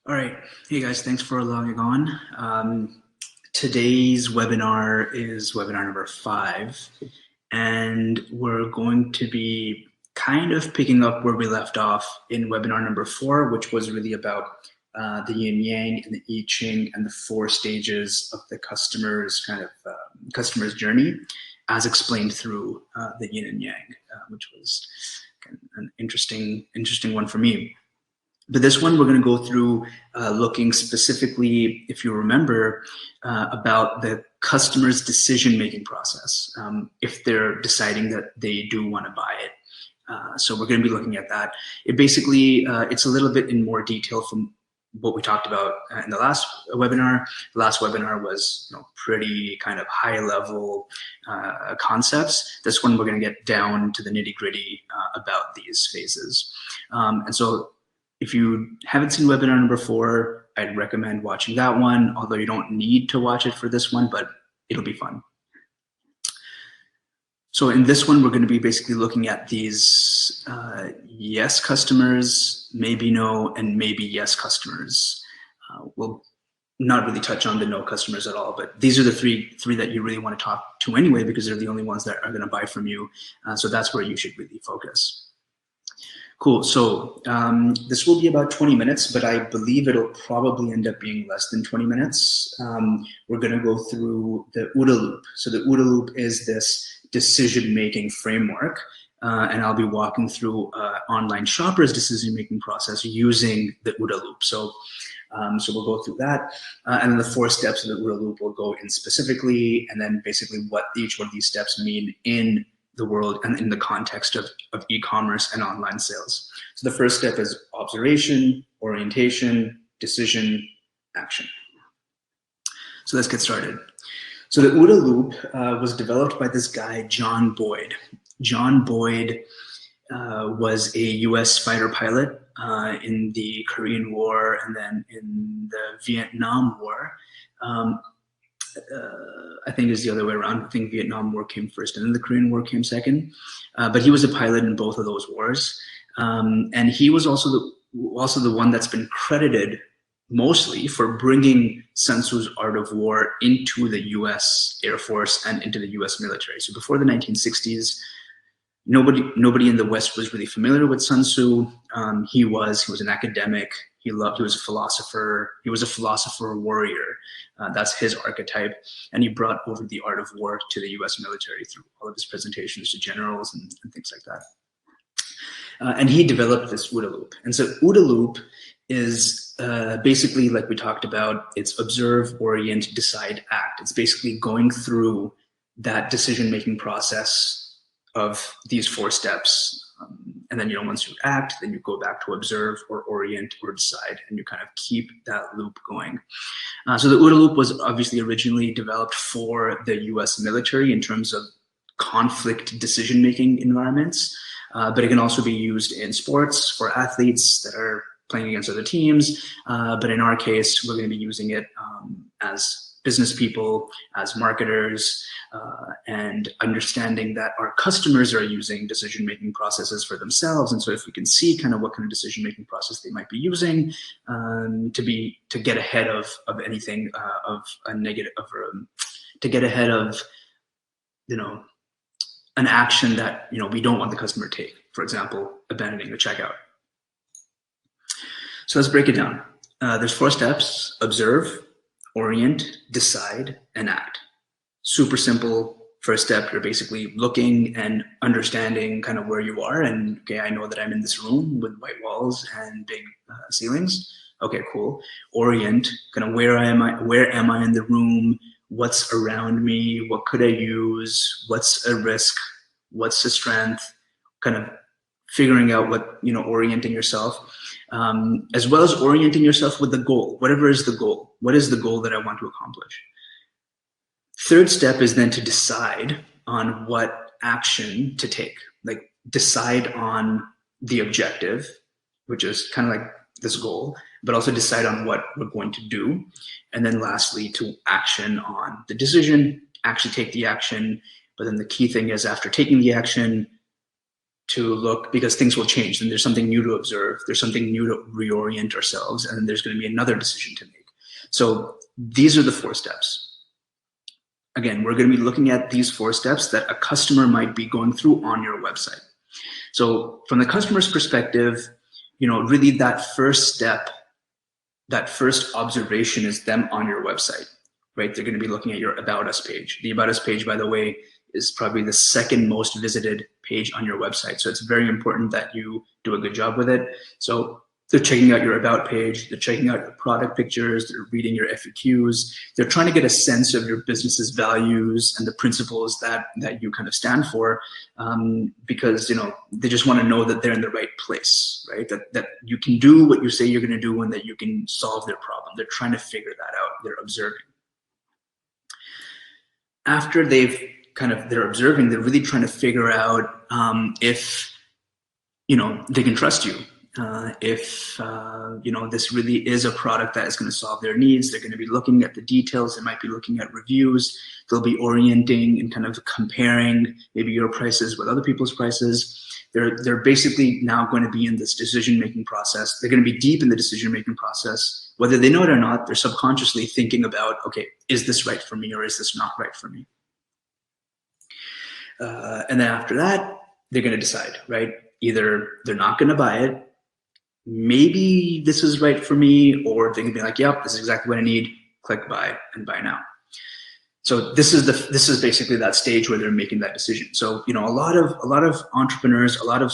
All right. Hey guys, thanks for logging on. Today's webinar is webinar number 5, and we're going to be kind of picking up where we left off in webinar number 4, which was really about the yin yang and the I Ching and the 4 stages of the customer's customer's journey, as explained through the yin and yang, which was an interesting one for me. But this one, we're going to go through looking specifically, if you remember, about the customer's decision-making process, if they're deciding that they do want to buy it. So we're going to be looking at that. It basically, it's a little bit in more detail from what we talked about in the last webinar. The last webinar was pretty kind of high-level concepts. This one, we're going to get down to the nitty-gritty about these phases. And so if you haven't seen webinar number 4, I'd recommend watching that one, although you don't need to watch it for this one, but it'll be fun. So in this one, we're going to be basically looking at these yes customers, maybe no, and maybe yes customers. We'll not really touch on the no customers at all, but these are the three that you really want to talk to anyway, because they're the only ones that are going to buy from you. So that's where you should really focus. Cool, so this will be about 20 minutes, but I believe it'll probably end up being less than 20 minutes. We're gonna go through the OODA loop. So the OODA loop is this decision-making framework, and I'll be walking through online shoppers' decision-making process using the OODA loop. So we'll go through that, and then the 4 steps of the OODA loop will go in specifically, and then basically what each one of these steps mean in the world and in the context of e-commerce and online sales. So the first step is observation, orientation, decision, action. So let's get started. So the OODA loop was developed by this guy, John Boyd. John Boyd was a US fighter pilot in the Korean War and then in the Vietnam War. I think it's the other way around. I think Vietnam War came first and then the Korean War came second. But he was a pilot in both of those wars. And he was also the one that's been credited mostly for bringing Sun Tzu's Art of War into the US Air Force and into the US military. So before the 1960s, nobody in the West was really familiar with Sun Tzu. He was an academic. He was a philosopher. He was a philosopher warrior. That's his archetype. And he brought over the art of war to the US military through all of his presentations to generals and things like that. And he developed this OODA loop. And so OODA loop is basically, like we talked about, it's observe, orient, decide, act. It's basically going through that decision-making process of these 4 steps. And then, once you act, then you go back to observe or orient or decide, and you kind of keep that loop going. So the OODA loop was obviously originally developed for the US military in terms of conflict decision-making environments, but it can also be used in sports for athletes that are playing against other teams. But in our case, we're going to be using it as business people, as marketers, and understanding that our customers are using decision-making processes for themselves. And so if we can see kind of what kind of decision-making process they might be using to get ahead of anything of a negative, to get ahead of, an action that, we don't want the customer to take, for example, abandoning the checkout. So let's break it down. There's 4 steps: observe, orient, decide, and act. Super simple. First step, you're basically looking and understanding kind of where you are. And okay, I know that I'm in this room with white walls and big ceilings. Okay, cool. Orient, kind of where am I in the room? What's around me? What could I use? What's a risk? What's a strength? Kind of figuring out what, orienting yourself. As well as orienting yourself with the goal. Whatever is the goal. What is the goal that I want to accomplish? Third step is then to decide on what action to take. Like decide on the objective, which is kind of like this goal, but also decide on what we're going to do. And then lastly, to action on the decision, actually take the action. But then the key thing is after taking the action, to look, because things will change and there's something new to observe, there's something new to reorient ourselves, and then there's going to be another decision to make. So these are the 4 steps. Again, we're going to be looking at these 4 steps that a customer might be going through on your website. So from the customer's perspective, really that first step, that first observation is them on your website, right? They're going to be looking at your About Us page. The About Us page, by the way, is probably the 2nd most visited page on your website. So it's very important that you do a good job with it. So they're checking out your About page, they're checking out your product pictures, they're reading your FAQs, they're trying to get a sense of your business's values and the principles that you kind of stand for, because they just want to know that they're in the right place, right? That you can do what you say you're going to do and that you can solve their problem. They're trying to figure that out. They're observing. After they're observing, they're really trying to figure out if they can trust you. If this really is a product that is going to solve their needs. They're going to be looking at the details. They might be looking at reviews. They'll be orienting and kind of comparing maybe your prices with other people's prices. They're basically now going to be in this decision-making process. They're going to be deep in the decision-making process. Whether they know it or not, they're subconsciously thinking about, okay, is this right for me or is this not right for me? And then after that, they're going to decide, right? Either they're not going to buy it, maybe this is right for me, or they can be like, yep, this is exactly what I need, click buy and buy now. So this is basically that stage where they're making that decision. So a lot of entrepreneurs, a lot of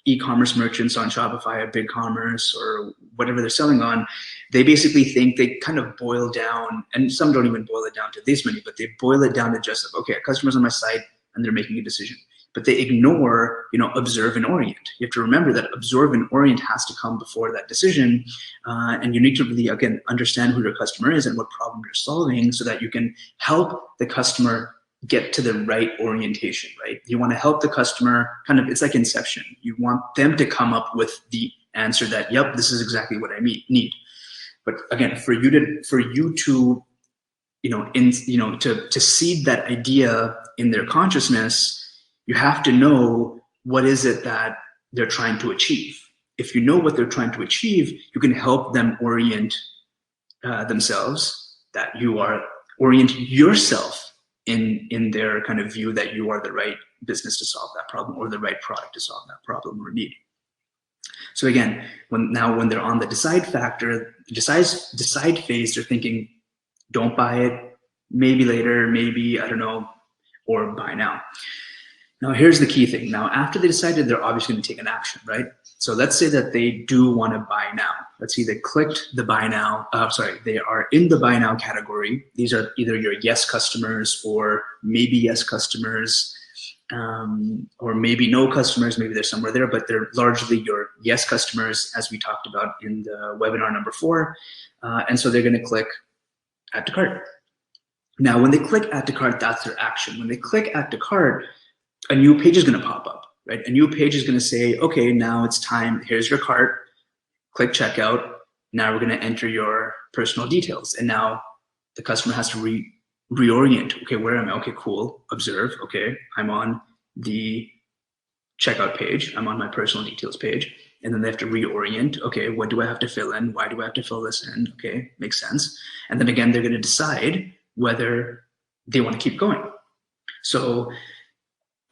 e-commerce merchants on Shopify or BigCommerce or whatever they're selling on, they basically think they kind of boil down, and some don't even boil it down to this many, but they boil it down to just, okay, a customer's on my site and they're making a decision. But they ignore, observe and orient. You have to remember that observe and orient has to come before that decision. And you need to really, again, understand who your customer is and what problem you're solving so that you can help the customer get to the right orientation, right? You want to help the customer it's like Inception. You want them to come up with the answer that, yep, this is exactly what I need. But again, for you to to seed that idea in their consciousness, you have to know what is it that they're trying to achieve. If you know what they're trying to achieve, you can help them orient themselves, that orient yourself in their kind of view that you are the right business to solve that problem or the right product to solve that problem or need. So again, when they're on the decide phase, they're thinking, don't buy it, maybe later, maybe, I don't know, or buy now. Now, here's the key thing. Now, after they decided, they're obviously going to take an action, right? So let's say that they do want to buy now. Let's see, they clicked the buy now. They are in the buy now category. These are either your yes customers or maybe yes customers, or maybe no customers. Maybe they're somewhere there, but they're largely your yes customers, as we talked about in the webinar number 4. And so they're going to click add to cart. Now, when they click add to cart, that's their action. When they click add to cart, a new page is going to pop up, right? A new page is going to say, okay, now it's time. Here's your cart. Click checkout. Now we're going to enter your personal details. And now the customer has to reorient. Okay, where am I? Okay, cool. Observe. Okay, I'm on the checkout page. I'm on my personal details page. And then they have to reorient. Okay, what do I have to fill in? Why do I have to fill this in? Okay, makes sense. And then again, they're going to decide whether they want to keep going. So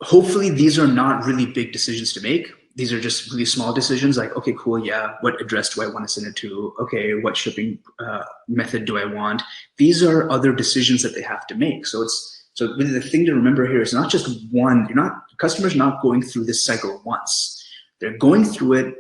hopefully these are not really big decisions to make. These are just really small decisions like, okay, cool, yeah, what address do I want to send it to? Okay, what shipping method do I want? These are other decisions that they have to make. So really the thing to remember here is not just one, customers not going through this cycle once. They're going through it,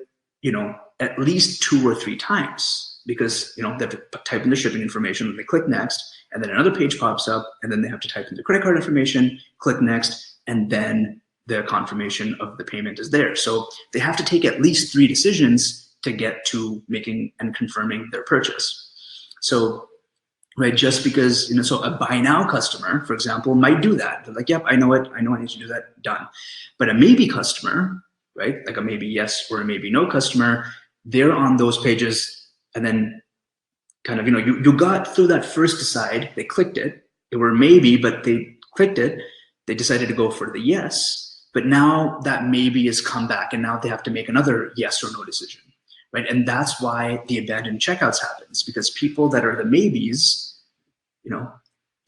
at least 2 or 3 times because, they have to type in the shipping information and they click next, and then another page pops up and then they have to type in the credit card information, click next, and then the confirmation of the payment is there. So they have to take at least 3 decisions to get to making and confirming their purchase. So, right, just because, so a buy now customer, for example, might do that. They're like, yep, I know it. I know I need to do that, done. But a maybe customer, right, like a maybe yes or a maybe no customer, they're on those pages and then kind of, you got through that first decide, they clicked it. They were maybe, but they clicked it. They decided to go for the yes, But now that maybe has come back, and now they have to make another yes or no decision, right? And that's why the abandoned checkouts happens, because people that are the maybes,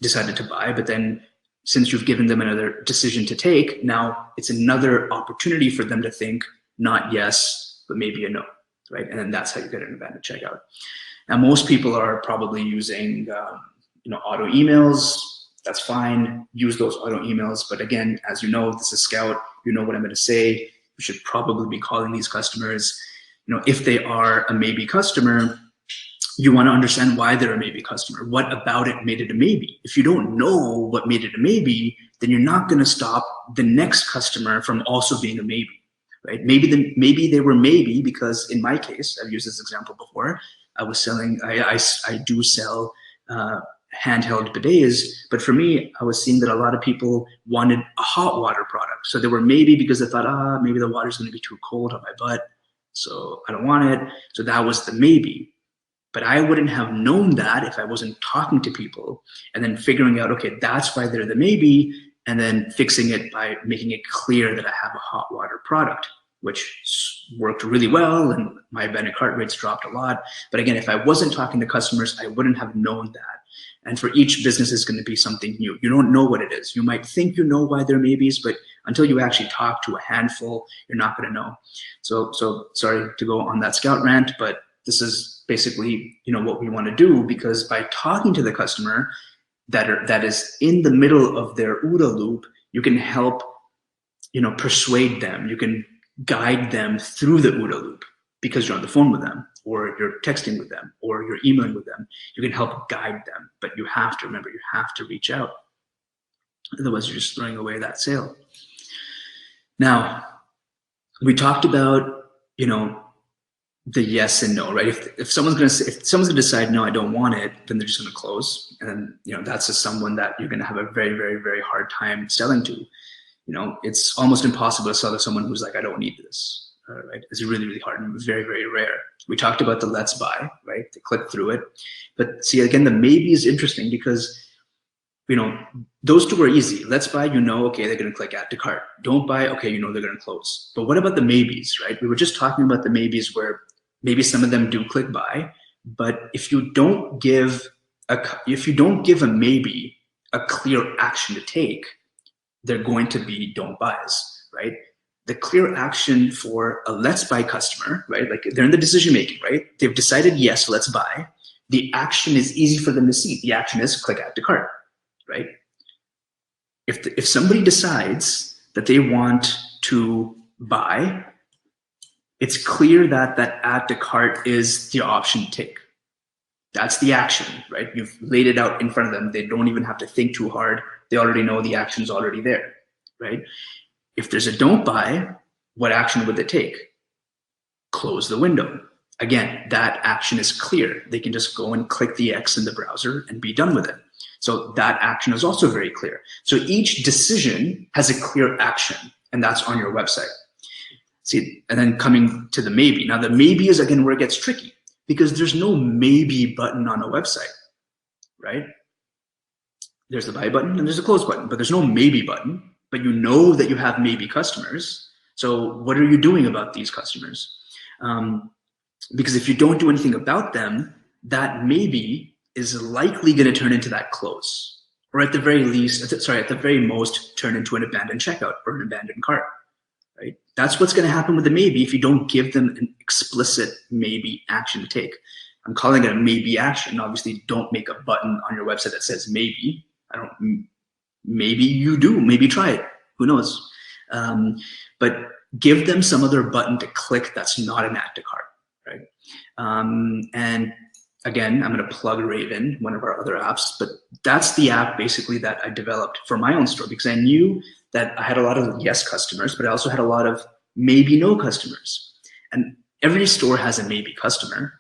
decided to buy, but then since you've given them another decision to take, now it's another opportunity for them to think not yes, but maybe a no, right? And then that's how you get an abandoned checkout. Now, most people are probably using, auto emails. That's fine. Use those auto emails. But again, as you know, this is Scout. You know what I'm going to say. You should probably be calling these customers. If they are a maybe customer, you want to understand why they're a maybe customer. What about it made it a maybe? If you don't know what made it a maybe, then you're not going to stop the next customer from also being a maybe, right? Maybe they were maybe because, in my case, I've used this example before. I was selling. I do sell handheld bidets, but for me, I was seeing that a lot of people wanted a hot water product. So they were maybe because they thought, maybe the water's going to be too cold on my butt, so I don't want it. So that was the maybe. But I wouldn't have known that if I wasn't talking to people and then figuring out, okay, that's why they're the maybe, and then fixing it by making it clear that I have a hot water product, which worked really well, and my abandoned cart rates dropped a lot. But again, if I wasn't talking to customers, I wouldn't have known that. And for each business, is going to be something new. You don't know what it is. You might think you know why they're maybes, but until you actually talk to a handful, you're not going to know. So sorry to go on that Scout rant, but this is basically, what we want to do, because by talking to the customer that is in the middle of their OODA loop, you can help, persuade them. You can guide them through the OODA loop because you're on the phone with them, or you're texting with them, or you're emailing with them. You can help guide them, but you have to remember, you have to reach out. Otherwise, you're just throwing away that sale. Now, we talked about, the yes and no, right? If someone's going to decide, no, I don't want it, then they're just going to close. And that's just someone that you're going to have a very, very, very hard time selling to. It's almost impossible to sell to someone who's like, I don't need this, right? It's really, really hard and very, very rare. We talked about the let's buy, right? They click through it. But see, again, the maybe is interesting because, those two are easy. Let's buy, okay, they're going to click add to cart. Don't buy, okay, they're going to close. But what about the maybes, right? We were just talking about the maybes where maybe some of them do click buy, but if you don't give a maybe a clear action to take, they're going to be don't buys, right? The clear action for a let's buy customer, right? Like they're in the decision making, right? They've decided, yes, let's buy. The action is easy for them to see. The action is click add to cart, right? If somebody decides that they want to buy, it's clear that that add to cart is the option to take. That's the action, right? You've laid it out in front of them. They don't even have to think too hard. They already know the action's already there, right? If there's a don't buy, what action would they take? Close the window. Again, that action is clear. They can just go and click the X in the browser and be done with it. So that action is also very clear. So each decision has a clear action, and that's on your website. See, and then coming to the maybe. Now the maybe is, again, where it gets tricky, because there's no maybe button on a website, right? There's the buy button and there's a close button, but there's no maybe button. But you know that you have maybe customers. So what are you doing about these customers? Because if you don't do anything about them, that maybe is likely going to turn into that close, or at the very least, at the very most, turn into an abandoned checkout or an abandoned cart, right? That's what's going to happen with the maybe if you don't give them an explicit maybe action to take. I'm calling it a maybe action. Obviously, don't make a button on your website that says maybe. Maybe you do. Maybe try it. Who knows? But give them some other button to click that's not an add to cart, right? And again, I'm going to plug Raven, one of our other apps, but that's the app basically that I developed for my own store, because I knew that I had a lot of yes customers, but I also had a lot of maybe no customers. And every store has a maybe customer.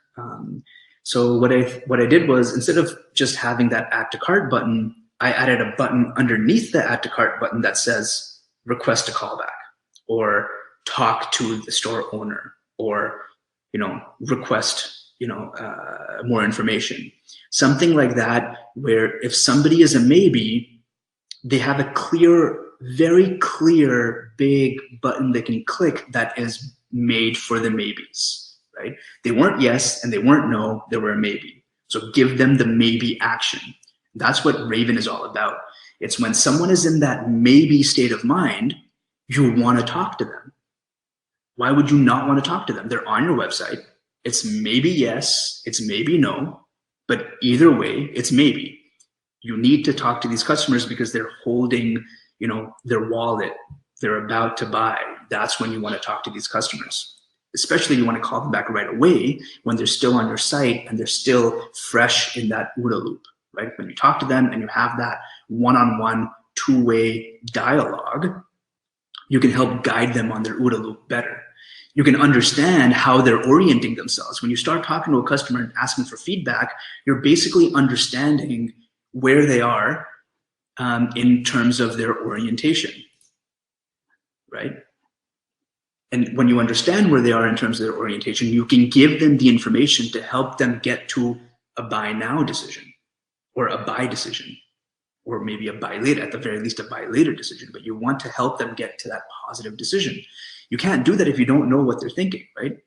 So what I did was, instead of just having that add to cart button, I added a button underneath the add to cart button that says request a callback, or talk to the store owner, or request more information, something like that, where if somebody is a maybe, they have a clear very clear, big button they can click that is made for the maybes, right? They weren't yes and they weren't no, they were a maybe. So give them the maybe action. That's what Raven is all about. It's when someone is in that maybe state of mind, you want to talk to them. Why would you not want to talk to them? They're on your website. It's maybe yes, it's maybe no, but either way, it's maybe. You need to talk to these customers because they're holding, their wallet. They're about to buy. That's when you want to talk to these customers. Especially you want to call them back right away when they're still on your site and they're still fresh in that OODA loop, right? When you talk to them and you have that one-on-one, two-way dialogue, you can help guide them on their OODA loop better. You can understand how they're orienting themselves. When you start talking to a customer and asking for feedback, you're basically understanding where they are in terms of their orientation, right? And when you understand where they are in terms of their orientation, you can give them the information to help them get to a buy now decision or a buy decision, or maybe a buy later, at the very least a buy later decision, but you want to help them get to that positive decision. You can't do that if you don't know what they're thinking, right?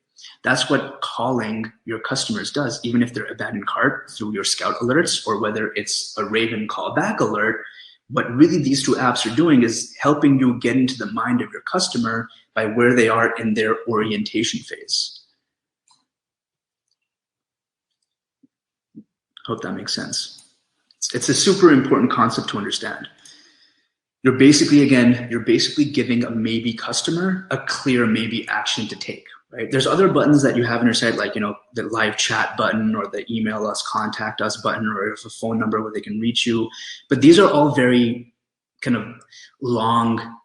That's what calling your customers does, even if they're abandoned cart through your Scout alerts or whether it's a Raven callback alert. What really these two apps are doing is helping you get into the mind of your customer by where they are in their orientation phase. Hope that makes sense. It's a super important concept to understand. You're basically giving a maybe customer a clear maybe action to take, right? There's other buttons that you have on your site, like, the live chat button or the email us, contact us button, or if a phone number where they can reach you. But these are all very kind of long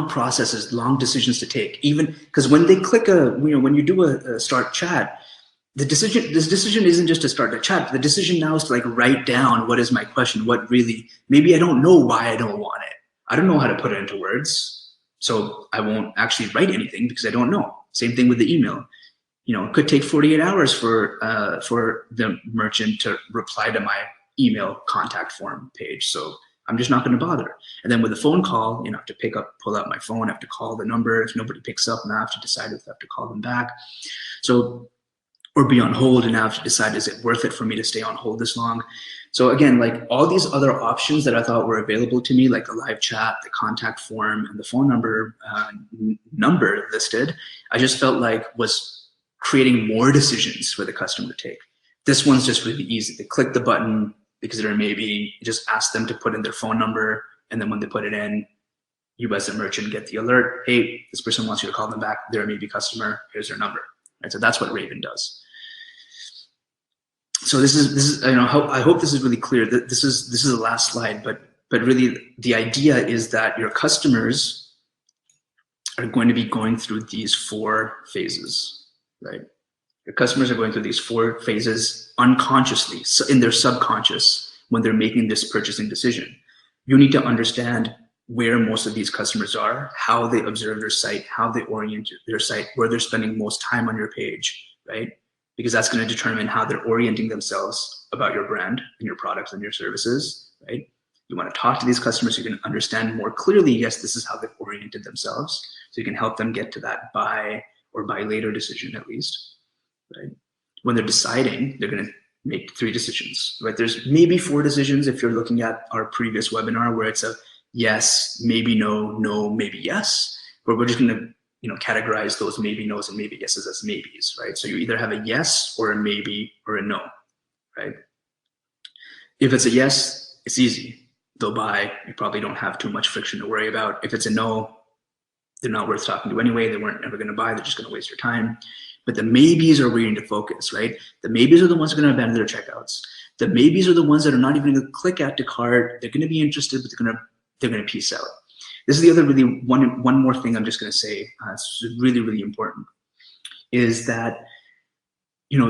processes, long decisions to take, even because when they click when you do a start chat, this decision isn't just to start the chat. The decision now is to write down, what is my question? Maybe I don't know why I don't want it. I don't know how to put it into words. So I won't actually write anything because I don't know. Same thing with the email. It could take 48 hours for the merchant to reply to my email contact form page. So I'm just not going to bother. And then with a phone call, I have to pull out my phone, I have to call the number. If nobody picks up, and I have to decide if I have to call them back. Or be on hold, and I have to decide, is it worth it for me to stay on hold this long? So again, all these other options that I thought were available to me, like the live chat, the contact form, and the phone number listed, I just felt like was creating more decisions for the customer to take. This one's just really easy. They click the button because they're maybe, just ask them to put in their phone number, and then when they put it in, you as a merchant get the alert, hey, this person wants you to call them back, they're a maybe customer, here's their number. Right? So that's what Raven does. So this is I hope this is really clear. That this is the last slide, but really the idea is that your customers are going to be going through these 4 phases, right? Your customers are going through these 4 phases unconsciously, so in their subconscious, when they're making this purchasing decision. You need to understand where most of these customers are, how they observe your site, how they orient their site, where they're spending most time on your page, right? Because that's going to determine how they're orienting themselves about your brand and your products and your services, right? You want to talk to these customers so you can understand more clearly, yes, this is how they've oriented themselves, so you can help them get to that buy or buy later decision at least, right? When they're deciding, they're going to make 3 decisions, right? There's maybe 4 decisions if you're looking at our previous webinar where it's a yes, maybe no, no, maybe yes, but we're just going to categorize those maybe no's and maybe yeses as maybes, right? So you either have a yes or a maybe or a no, right? If it's a yes, it's easy. They'll buy. You probably don't have too much friction to worry about. If it's a no, they're not worth talking to anyway. They weren't ever going to buy. They're just going to waste your time. But the maybes are where you need to focus, right? The maybes are the ones who are going to abandon their checkouts. The maybes are the ones that are not even going to click add to cart. They're going to be interested, but they're going to peace out. This is the other really one more thing I'm just going to say. It's really, really important, is that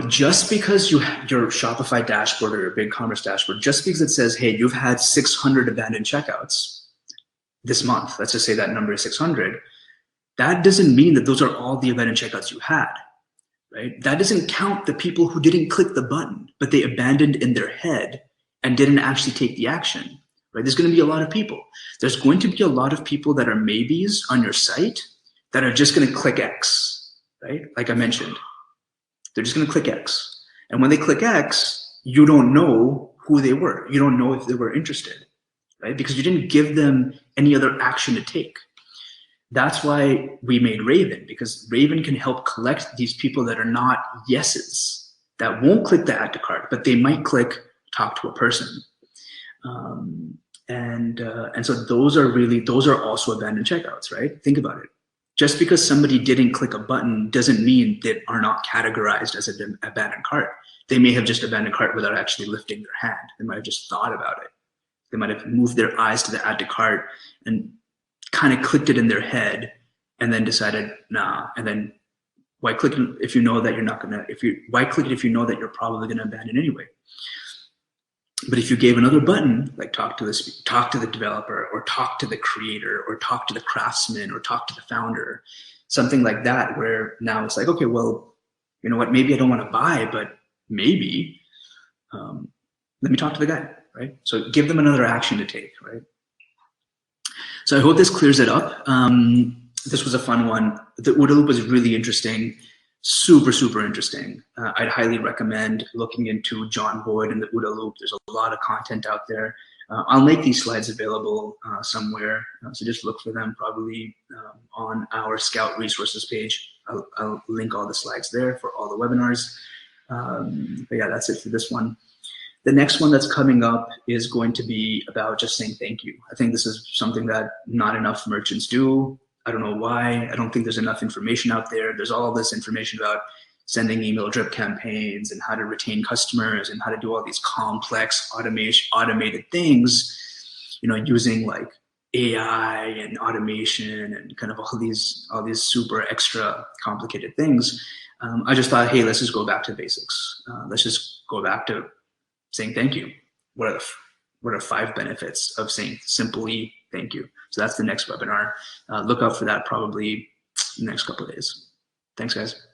just because your Shopify dashboard or your BigCommerce dashboard, just because it says, hey, you've had 600 abandoned checkouts this month, let's just say that number is 600, that doesn't mean that those are all the abandoned checkouts you had, right? That doesn't count the people who didn't click the button, but they abandoned in their head and didn't actually take the action. right? There's going to be a lot of people. There's going to be a lot of people that are maybes on your site that are just going to click X, right? Like I mentioned, they're just going to click X. And when they click X, you don't know who they were. You don't know if they were interested, right? Because you didn't give them any other action to take. That's why we made Raven, because Raven can help collect these people that are not yeses, that won't click the add to cart, but they might click talk to a person. And so those are also abandoned checkouts, right? Think about it. Just because somebody didn't click a button doesn't mean they are not categorized as an abandoned cart. They may have just abandoned cart without actually lifting their hand. They might have just thought about it. They might have moved their eyes to the add to cart and kind of clicked it in their head and then decided, nah. And then why click it if you know that you're not gonna, why click it if you know that you're probably gonna abandon anyway? But if you gave another button, like talk to the developer, or talk to the creator, or talk to the craftsman, or talk to the founder, something like that, where now it's like, okay, well, you know what, maybe I don't want to buy, but maybe let me talk to the guy, right? So give them another action to take, right? So I hope this clears it up. This was a fun one. The OODA loop was really interesting. Super, super interesting. I'd highly recommend looking into John Boyd and the OODA loop. There's a lot of content out there. I'll make these slides available somewhere, so just look for them, probably on our Scout resources page. I'll link all the slides there for all the webinars. But yeah, that's it for this one. The next one that's coming up is going to be about just saying thank you. I think this is something that not enough merchants do. I don't know why. I don't think there's enough information out there. There's all this information about sending email drip campaigns and how to retain customers and how to do all these complex automated things, you know, using like AI and automation and kind of all these super extra complicated things. I just thought, hey, let's just go back to basics. Let's just go back to saying thank you. What are 5 benefits of saying simply thank you? So that's the next webinar. Look out for that probably in the next couple of days. Thanks, guys.